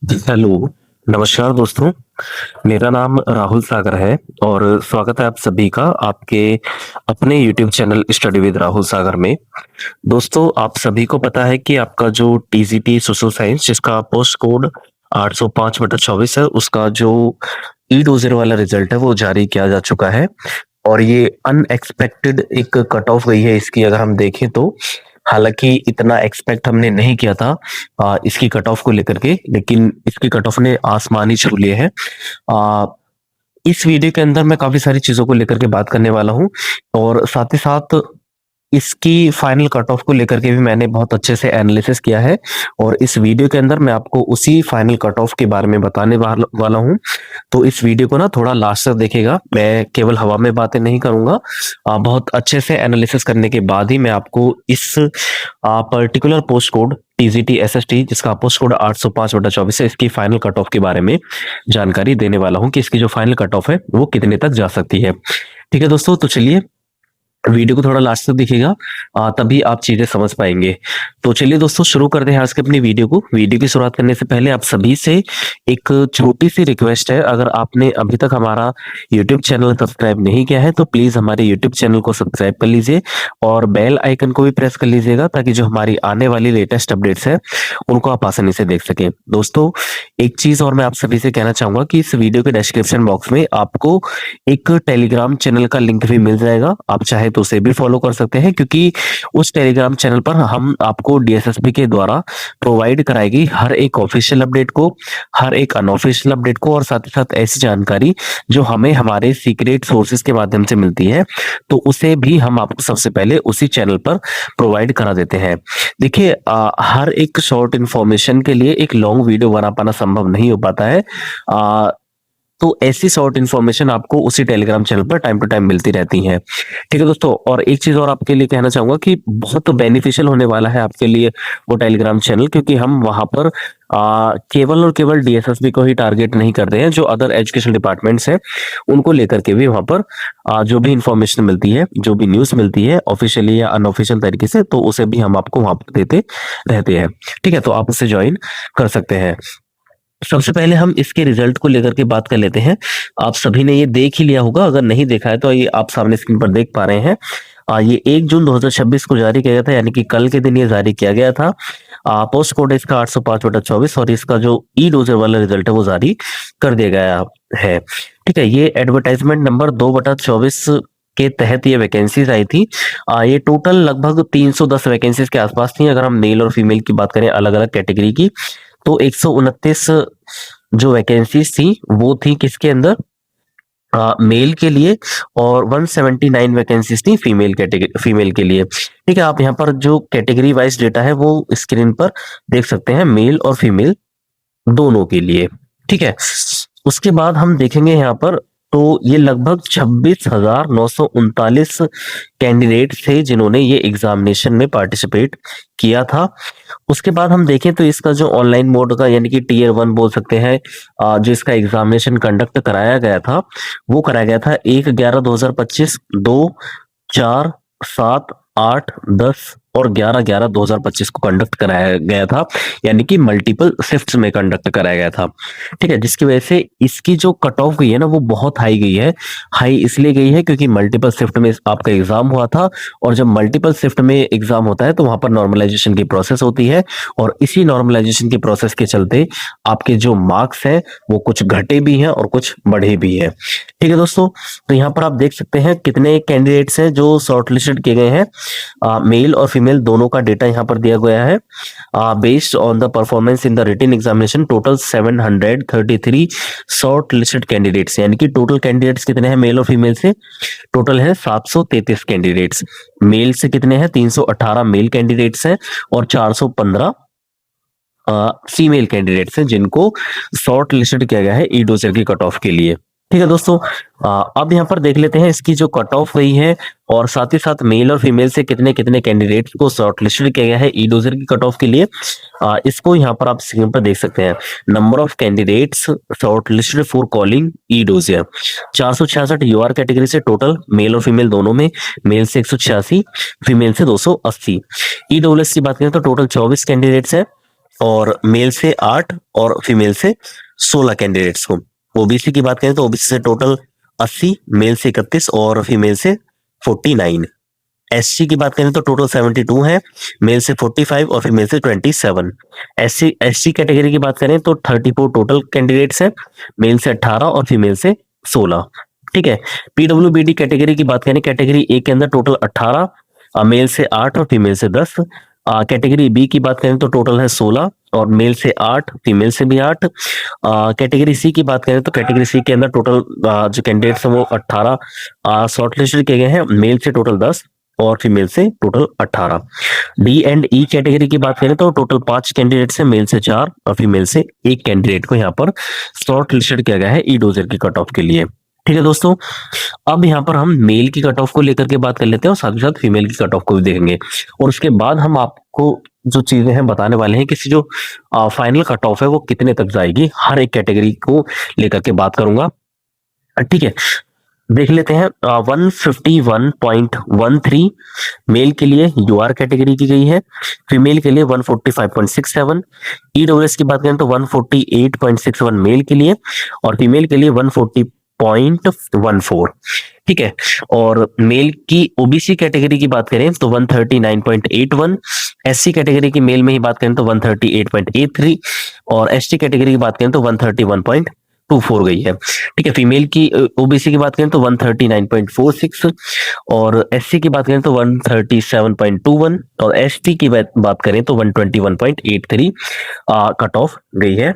Hello, नमस्कार दोस्तों। मेरा नाम राहुल सागर है और स्वागत है आप सभी का आपके अपने YouTube channel study with Rahul Sagar में। दोस्तों, आप सभी को पता है कि आपका जो टीजीटी सोशल साइंस जिसका पोस्ट कोड 805/24 है, उसका जो ई डोजर वाला रिजल्ट है वो जारी किया जा चुका है और ये अनएक्सपेक्टेड एक कट ऑफ गई है इसकी अगर हम देखें तो। हालांकि इतना एक्सपेक्ट हमने नहीं किया था इसकी कट ऑफ को लेकर के, लेकिन इसकी कट ऑफ ने आसमान ही छू लिए हैं। आ, इस वीडियो के अंदर मैं काफी सारी चीजों को लेकर के बात करने वाला हूँ और साथ ही साथ इसकी फाइनल कट ऑफ को लेकर के भी मैंने बहुत अच्छे से एनालिसिस किया है और इस वीडियो के अंदर मैं आपको उसी फाइनल कट ऑफ के बारे में बताने वाला हूँ। तो इस वीडियो को ना थोड़ा लास्ट तक देखिएगा। मैं केवल हवा में बातें नहीं करूंगा, बहुत अच्छे से एनालिसिस करने के बाद ही मैं आपको इस particular post code TGT SST जिसका पोस्ट कोड 805/24 है, इसकी फाइनल कट ऑफ के बारे में जानकारी देने वाला हूं कि इसकी जो फाइनल कट ऑफ है वो कितने तक जा सकती है। ठीक है दोस्तों, तो चलिए वीडियो को थोड़ा लास्ट तक देखिएगा, तभी आप चीजें समझ पाएंगे। तो चलिए दोस्तों, शुरू करते हैं आज के अपनी वीडियो को। वीडियो की शुरुआत करने से पहले आप सभी से एक छोटी सी रिक्वेस्ट है। अगर आपने अभी तक हमारा यूट्यूब चैनल सब्सक्राइब नहीं किया है तो प्लीज हमारे यूट्यूब चैनल को सब्सक्राइब कर लीजिए और बेल आइकन को भी प्रेस कर लीजिएगा ताकि जो हमारी आने वाली लेटेस्ट अपडेट्स है उनको आप आसानी से देख सकें। दोस्तों, एक चीज और मैं आप सभी से कहना चाहूंगा कि इस वीडियो के डिस्क्रिप्शन बॉक्स में आपको एक टेलीग्राम चैनल का लिंक भी मिल जाएगा। आप चाहे तो उसे भी फॉलो कर सकते हैं, क्योंकि उस टेलीग्राम चैनल पर हम आपको डीएसएसपी के द्वारा प्रोवाइड कराएगी हर एक ऑफिशियल अपडेट को, हर एक अनऑफिशियल अपडेट को और साथ ही साथ ऐसी जानकारी जो हमें हमारे सीक्रेट सोर्सेज के माध्यम से मिलती है, तो उसे भी हम आपको सबसे पहले उसी चैनल पर प्रोवाइड करा देते हैं। देखिए, हर एक शॉर्ट इंफॉर्मेशन के लिए एक लॉन्ग वीडियो बना पाना संभव नहीं हो पाता है। तो ऐसी शॉर्ट इन्फॉर्मेशन आपको उसी टेलीग्राम चैनल पर टाइम टू टाइम मिलती रहती है। ठीक है दोस्तों, और एक चीज और आपके लिए कहना चाहूंगा कि बहुत बेनिफिशियल होने वाला है आपके लिए वो टेलीग्राम चैनल, क्योंकि हम वहां पर केवल और केवल डीएसएसबी को ही टारगेट नहीं कर रहे हैं, जो अदर एजुकेशन डिपार्टमेंट्स हैं उनको लेकर के भी वहां पर जो भी इंफॉर्मेशन मिलती है, जो भी न्यूज मिलती है ऑफिशियली या अनऑफिशियल तरीके से, तो उसे भी हम आपको वहां पर देते रहते हैं। ठीक है, तो आप उसे ज्वाइन कर सकते हैं। सबसे पहले हम इसके रिजल्ट को लेकर के बात कर लेते हैं। आप सभी ने ये देख ही लिया होगा, अगर नहीं देखा है तो ये आप सामने स्क्रीन पर देख पा रहे हैं। ये 1 जून 2026 को जारी किया गया था, यानी कि कल के दिन ये जारी किया गया था। पोस्ट कोड इसका 805/24 और इसका जो ई डोजर वाला रिजल्ट है वो जारी कर दिया गया है। ठीक है, ये एडवर्टाइजमेंट नंबर 2/24 के तहत ये वैकेंसीज आई थी। ये टोटल लगभग 310 वैकेंसीज के आसपास थी। अगर हम मेल और फीमेल की बात करें अलग अलग कैटेगरी की, तो 129 जो वैकेंसीज थी वो थी किसके अंदर, मेल के लिए, और 179 वैकेंसीज थी फीमेल कैटेगरी, फीमेल के लिए। ठीक है, आप यहाँ पर जो कैटेगरी वाइज डेटा है वो स्क्रीन पर देख सकते हैं, मेल और फीमेल दोनों के लिए। ठीक है, उसके बाद हम देखेंगे यहाँ पर, तो ये लगभग 26,939 कैंडिडेट थे जिन्होंने ये एग्जामिनेशन में पार्टिसिपेट किया था। उसके बाद हम देखें तो इसका जो ऑनलाइन मोड का, यानी कि टीयर 1 बोल सकते हैं, जो इसका एग्जामिनेशन कंडक्ट कराया गया था वो कराया गया था 1/11/2025, 2, 4, 7, 8, 10 और 11/11/2025 को कंडक्ट कराया गया था, यानी कि मल्टीपल शिफ्ट्स में कंडक्ट कराया गया था। ठीक है, जिसकी वजह से इसकी जो कट ऑफ गई है ना वो बहुत हाई गई है। हाई इसलिए गई है क्योंकि मल्टीपल शिफ्ट में आपका एग्जाम हुआ था, और जब मल्टीपल शिफ्ट में एग्जाम होता है तो वहां पर नॉर्मलाइजेशन की प्रोसेस होती है, और इसी नॉर्मलाइजेशन की प्रोसेस के चलते आपके जो मार्क्स हैं वो कुछ घटे भी हैं और कुछ बढ़े भी हैं। ठीक है दोस्तों, तो यहाँ पर आप देख सकते हैं कितने कैंडिडेट्स हैं जो शॉर्ट लिस्टेड किए गए हैं। मेल और फीमेल दोनों का डेटा यहाँ पर दिया गया है। Based on the performance in the written examination, total 733 shortlisted candidates, यानी कि टोटल कैंडिडेट्स कितने हैं मेल और फीमेल से, टोटल है 733 कैंडिडेट्स। मेल से कितने हैं, 318 मेल कैंडिडेट्स हैं और 415 फीमेल कैंडिडेट्स हैं जिनको शॉर्ट लिस्टेड किया गया है ई डोजर की कट ऑफ के लिए। ठीक है दोस्तों, अब यहाँ पर देख लेते हैं इसकी जो कट ऑफ हुई है और साथ ही साथ मेल और फीमेल से कितने कितने कैंडिडेट्स को शॉर्ट लिस्टेड किया गया है ई डोजर की कट ऑफ के लिए। इसको यहाँ पर आप स्क्रीन पर देख सकते हैं। Number of candidates shortlisted for calling ई डोजर, 466 यूआर कैटेगरी से टोटल, मेल और फीमेल दोनों में, मेल से 186, फीमेल से 280। ईडब्ल्यूएस की बात करें तो टोटल 24 कैंडिडेट्स है, और मेल से 8 और फीमेल से 16 कैंडिडेट्स को। ओबीसी की बात करें तो ओबीसी से टोटल 80, मेल से 31 और फीमेल से 49। एससी की बात करें तो टोटल 72 है, मेल से 45 और फीमेल से 27। एससी कैटेगरी की बात करें तो 34 टोटल कैंडिडेट्स हैं, मेल से 18 और फीमेल से 16। ठीक है। पीडब्ल्यूबीडी कैटेगरी की बात करें, कैटेगरी ए के अंदर टोटल 18, मेल से 8 और फीमेल से 10। कैटेगरी बी की बात करें तो टोटल है 16 और मेल से 8, फीमेल से भी 8। कैटेगरी सी की बात करें तो कैटेगरी सी के अंदर टोटल जो कैंडिडेट्स हैं वो 18 शॉर्टलिस्टेड किए गए हैं, मेल से टोटल 10 और फीमेल से total 18। D and E category की बात करें तो टोटल 5 कैंडिडेट्स हैं, मेल से 4 और फीमेल से 1 कैंडिडेट को यहाँ पर शॉर्ट लिस्टेड किया गया है ई डोजर की कट ऑफ के लिए। ठीक है दोस्तों, अब यहाँ पर हम मेल की कट ऑफ को लेकर के बात कर लेते हैं और साथ ही साथ फीमेल की कट ऑफ को भी देखेंगे, और उसके बाद हम आपको जो चीजें हैं बताने वाले हैं कि जो फाइनल कट ऑफ है वो कितने तक जाएगी, हर एक कैटेगरी को लेकर के बात करूंगा। ठीक है, देख लेते हैं। 151.13 मेल के लिए यूआर कैटेगरी की गई है, फीमेल के लिए 145.67। ईडब्ल्यूएस की बात करें तो 148.61 मेल के लिए और फीमेल के लिए 140.14। ठीक है, और मेल की ओबीसी कैटेगरी की बात करें तो 139.81। एससी कैटेगरी की मेल में ही बात करें तो 138.83 और एसटी कैटेगरी की बात करें तो 131.24 गई है। ठीक है, फीमेल की ओबीसी की बात करें तो 139.46 और एससी की बात करें तो 137.21 और एसटी की बात करें तो 121.83 कट ऑफ गई है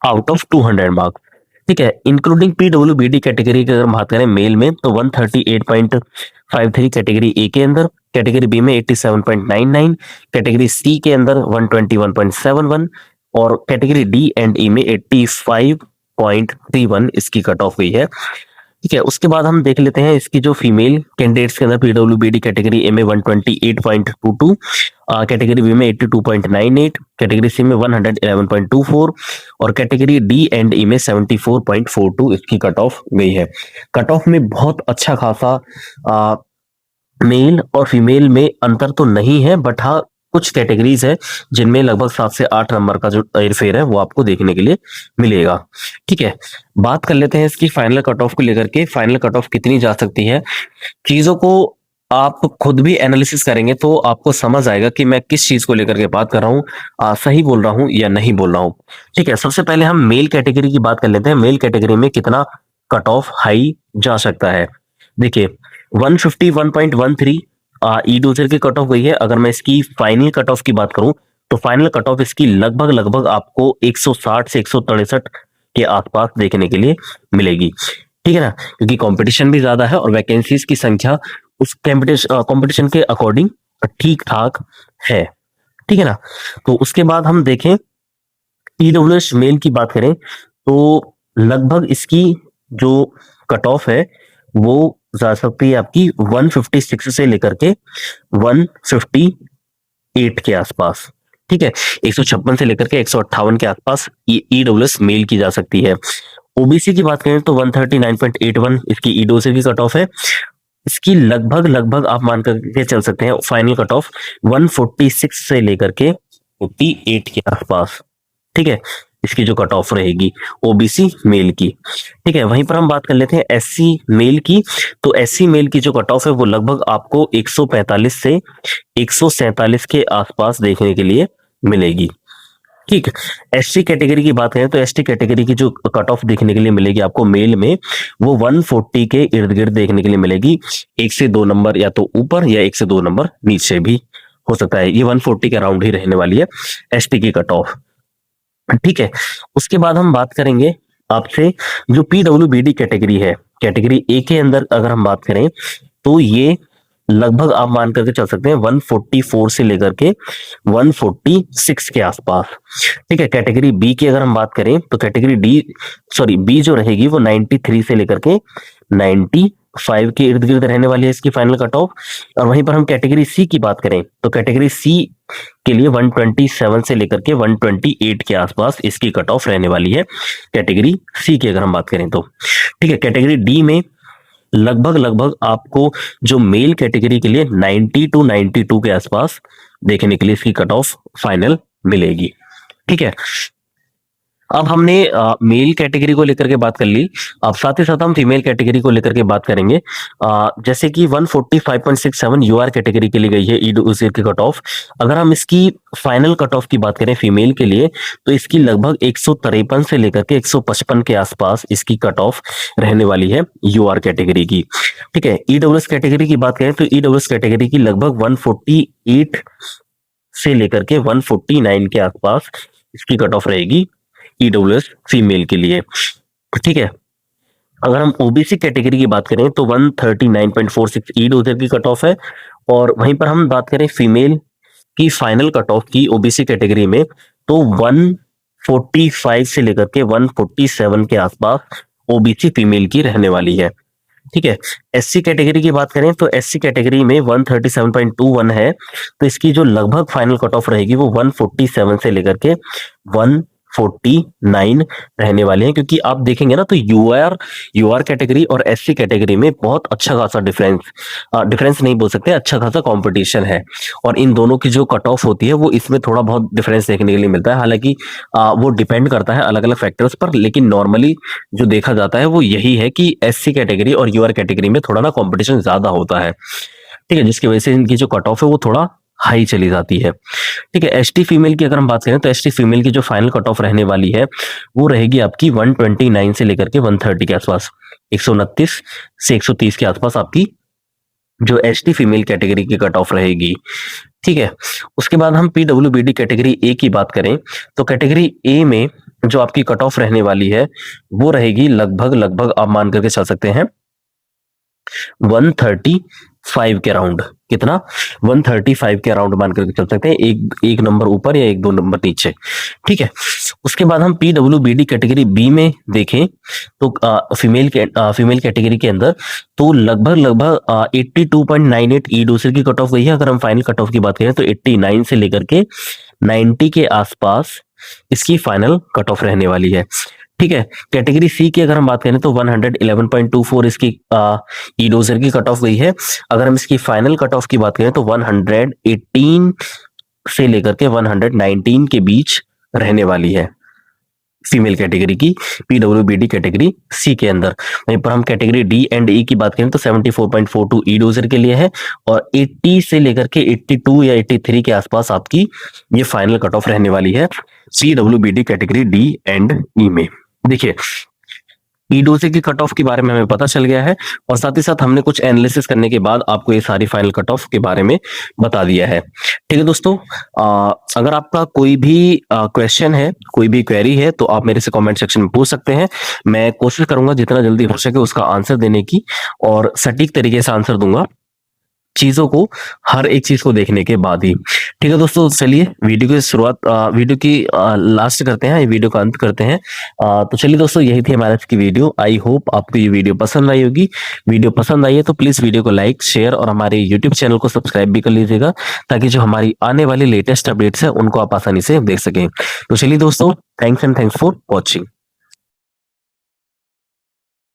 आउट ऑफ 200 मार्क्स। ठीक है, इंक्लूडिंग पीडब्ल्यूबीडी कैटेगरी की अगर हम बात करें मेल में तो 138.53 कैटेगरी ए के अंदर, कैटेगरी बी में 87.99, कैटेगरी सी के अंदर 121.71 और कैटेगरी डी एंड ई में 85.31 इसकी कट ऑफ गई है। ठीक है, उसके बाद हम देख लेते हैं इसकी जो फीमेल कैंडिडेट्स के अंदर पीडब्ल्यूबीडी कैटेगरी ए में 128.22, कैटेगरी बी में 82.98, कैटेगरी सी में 111.24 और कैटेगरी डी एंड ई में 74.42 इसकी कट ऑफ गई है। कट ऑफ में बहुत अच्छा खासा मेल और फीमेल में अंतर तो नहीं है, बट हाँ कुछ कैटेगरीज है जिनमें लगभग 7 से 8 नंबर का जो हेरफेर है वो आपको देखने के लिए मिलेगा। ठीक है, बात कर लेते हैं इसकी फाइनल कट ऑफ को लेकर के, फाइनल कट ऑफ कितनी जा सकती है। चीजों को आप खुद भी एनालिसिस करेंगे तो आपको समझ आएगा कि मैं किस चीज को लेकर के बात कर रहा हूँ, सही बोल रहा हूँ या नहीं बोल रहा हूँ। ठीक है, सबसे पहले हम मेल कैटेगरी की बात कर लेते हैं, मेल कैटेगरी में कितना कट ऑफ हाई जा सकता है। देखिए 151.13 ई डोजर की कट ऑफ गई है। अगर मैं इसकी फाइनल कट ऑफ की बात करूं तो फाइनल कट ऑफ इसकी लगभग आपको 160 से 163 के आसपास देखने के लिए मिलेगी। ठीक है ना, क्योंकि कंपटीशन भी ज्यादा है और वैकेंसीज की संख्या उस कंपटीशन के अकॉर्डिंग ठीक ठाक है। ठीक है ना, तो उसके बाद हम देखें ईडब्ल्यूएस मेल की बात करें तो लगभग इसकी जो कट ऑफ है वो जा सकती है आपकी 156 से लेकर के 158 के आसपास। ठीक है, 156 से लेकर के 158 के आसपास ईडब्ल्यूएस मेल की जा सकती है। ओबीसी की बात करें तो 139.81 इसकी ईडब्ल्यूएस की कट ऑफ है। इसकी लगभग आप मान करके चल सकते हैं फाइनल कट ऑफ 146 से लेकर के 48 के आसपास। ठीक है, इसकी जो कट ऑफ रहेगी ओबीसी मेल की। ठीक है, वहीं पर हम बात कर लेते हैं एससी मेल की, तो एससी मेल की जो कट ऑफ है वो लगभग आपको 145 से 147 के आसपास देखने के लिए मिलेगी। ठीक, एसटी कैटेगरी की बात करें तो एसटी कैटेगरी की जो कट ऑफ देखने के लिए मिलेगी आपको मेल में वो 140 के इर्द गिर्द देखने के लिए मिलेगी, 1 से 2 नंबर या तो ऊपर या 1 से 2 नंबर नीचे भी हो सकता है। ये 140 के अराउंड ही रहने वाली है एसटी की कट ऑफ। ठीक है, उसके बाद हम बात करेंगे आपसे जो पीडब्ल्यूबीडी कैटेगरी है, कैटेगरी ए के अंदर अगर हम बात करें तो ये लगभग आप मान करके चल सकते हैं 144 से लेकर के 146 के आसपास। ठीक है, कैटेगरी बी की अगर हम बात करें तो कैटेगरी बी जो रहेगी वो 93 से लेकर के 95 के इर्द गिर्द रहने वाली है इसकी फाइनल कट ऑफ। और वहीं पर हम कैटेगरी सी की बात करें तो कैटेगरी सी के लिए 127 से लेकर के 128 के आसपास इसकी कट ऑफ रहने वाली है कैटेगरी सी की अगर हम बात करें तो। ठीक है, कैटेगरी डी में लगभग आपको जो मेल कैटेगरी के लिए 90 to 92 के आसपास देखने के लिए इसकी कट ऑफ फाइनल मिलेगी। ठीक है। अब हमने मेल कैटेगरी को लेकर के बात कर ली। अब साथ ही साथ हम फीमेल कैटेगरी को लेकर के बात करेंगे। जैसे कि 145.67 यूआर कैटेगरी के लिए गई है ईडब्ल्यूसी की कट ऑफ। अगर हम इसकी फाइनल कट ऑफ की बात करें फीमेल के लिए, तो इसकी लगभग 153 से लेकर के 155 के आसपास इसकी कट ऑफ रहने वाली है यूआर कैटेगरी की। ठीक है। ईडब्ल्यूएस कैटेगरी की बात करें तो ईडब्ल्यूएस कैटेगरी की लगभग 148 से लेकर के 149 के आसपास इसकी कट ऑफ रहेगी ईडब्ल्यूएस फीमेल के लिए। ठीक है। अगर हम ओबीसी कैटेगरी की बात करें तो 139.46 ईडब्ल्यूएस की कट ऑफ है। और वहीं पर हम बात करें फीमेल की फाइनल कट ऑफ की ओबीसी कैटेगरी में, तो 145 से लेकर के 147 के आसपास ओबीसी फीमेल की रहने वाली है। ठीक है। एससी कैटेगरी की बात करें तो एससी कैटेगरी में 137.21 है, तो इसकी जो लगभग फाइनल कट ऑफ रहेगी वो 147 से लेकर के 149 रहने वाले हैं। क्योंकि आप देखेंगे ना तो यूआर कैटेगरी और एससी कैटेगरी में बहुत अच्छा खासा डिफरेंस नहीं बोल सकते, अच्छा खासा कंपटीशन है। और इन दोनों की जो कट ऑफ होती है वो इसमें थोड़ा बहुत डिफरेंस देखने के लिए मिलता है। हालांकि वो डिपेंड करता है अलग अलग फैक्टर्स पर, लेकिन नॉर्मली जो देखा जाता है वो यही है कि एससी कैटेगरी और यूआर कैटेगरी में थोड़ा ना कंपटीशन ज्यादा होता है। ठीक है। जिसकी वजह से इनकी जो कट ऑफ है वो थोड़ा हाई चली जाती है। ठीक है। एसटी फीमेल की अगर हम बात करें तो एसटी फीमेल की जो फाइनल कट ऑफ रहने वाली है वो रहेगी आपकी 129 से लेकर के 130 के आसपास, 129 से 130 के आसपास आपकी जो एसटी फीमेल कैटेगरी की कट ऑफ रहेगी। ठीक है। उसके बाद हम पीडब्ल्यूबीडी कैटेगरी ए की बात करें तो कैटेगरी ए में जो आपकी कट ऑफ रहने वाली है वो रहेगी लगभग आप मान करके चल सकते हैं 135 के अराउंड। कितना? 135 के अराउंड मान करके चल सकते हैं, एक नंबर ऊपर या एक दो नंबर नीचे। ठीक है। उसके बाद हम पीडब्ल्यूबीडी कैटेगरी बी में देखें तो फीमेल कैटेगरी के अंदर तो लगभग 82.98 ईडब्ल्यूसी की कट ऑफ गई है। अगर हम फाइनल कट ऑफ की बात करें तो 89 से लेकर के 90 के आसपास इसकी फाइनल कट ऑफ रहने वाली है। ठीक है। कैटेगरी सी की अगर हम बात करें तो 111.24 इसकी ईडोजर की कट ऑफ गई है। अगर हम इसकी फाइनल कट ऑफ की बात करें तो 118 से लेकर के 119 के बीच रहने वाली है फीमेल कैटेगरी की पीडब्ल्यूबीडी कैटेगरी सी के अंदर। वहीं पर हम कैटेगरी डी एंड ई की बात करें तो 74.42 ईडोजर के लिए है और 80 से लेकर के 82 या 83 के आसपास आपकी ये फाइनल कट ऑफ रहने वाली है पीडब्ल्यूबीडी कैटेगरी डी एंड ई में। देखिए ईडोजे की कट ऑफ के बारे में हमें पता चल गया है और साथ ही साथ हमने कुछ एनालिसिस करने के बाद आपको ये सारी फाइनल कट ऑफ के बारे में बता दिया है। ठीक है दोस्तों, अगर आपका कोई भी क्वेश्चन है, कोई भी क्वेरी है तो आप मेरे से कमेंट सेक्शन में पूछ सकते हैं। मैं कोशिश करूंगा जितना जल्दी हो सके उसका आंसर देने की और सटीक तरीके से आंसर दूंगा चीजों को, हर एक चीज को देखने के बाद ही। ठीक है दोस्तों, चलिए वीडियो की लास्ट करते हैं, वीडियो का अंत करते हैं। तो चलिए दोस्तों, यही थी हमारे आज की वीडियो। आई होप आपको ये वीडियो पसंद आई होगी। वीडियो पसंद आई है तो प्लीज वीडियो को लाइक, शेयर और हमारे यूट्यूब चैनल को सब्सक्राइब भी कर लीजिएगा, ताकि जो हमारी आने वाली लेटेस्ट अपडेट्स है उनको आप आसानी से देख सकें। तो चलिए दोस्तों, थैंक्स फॉर वॉचिंग।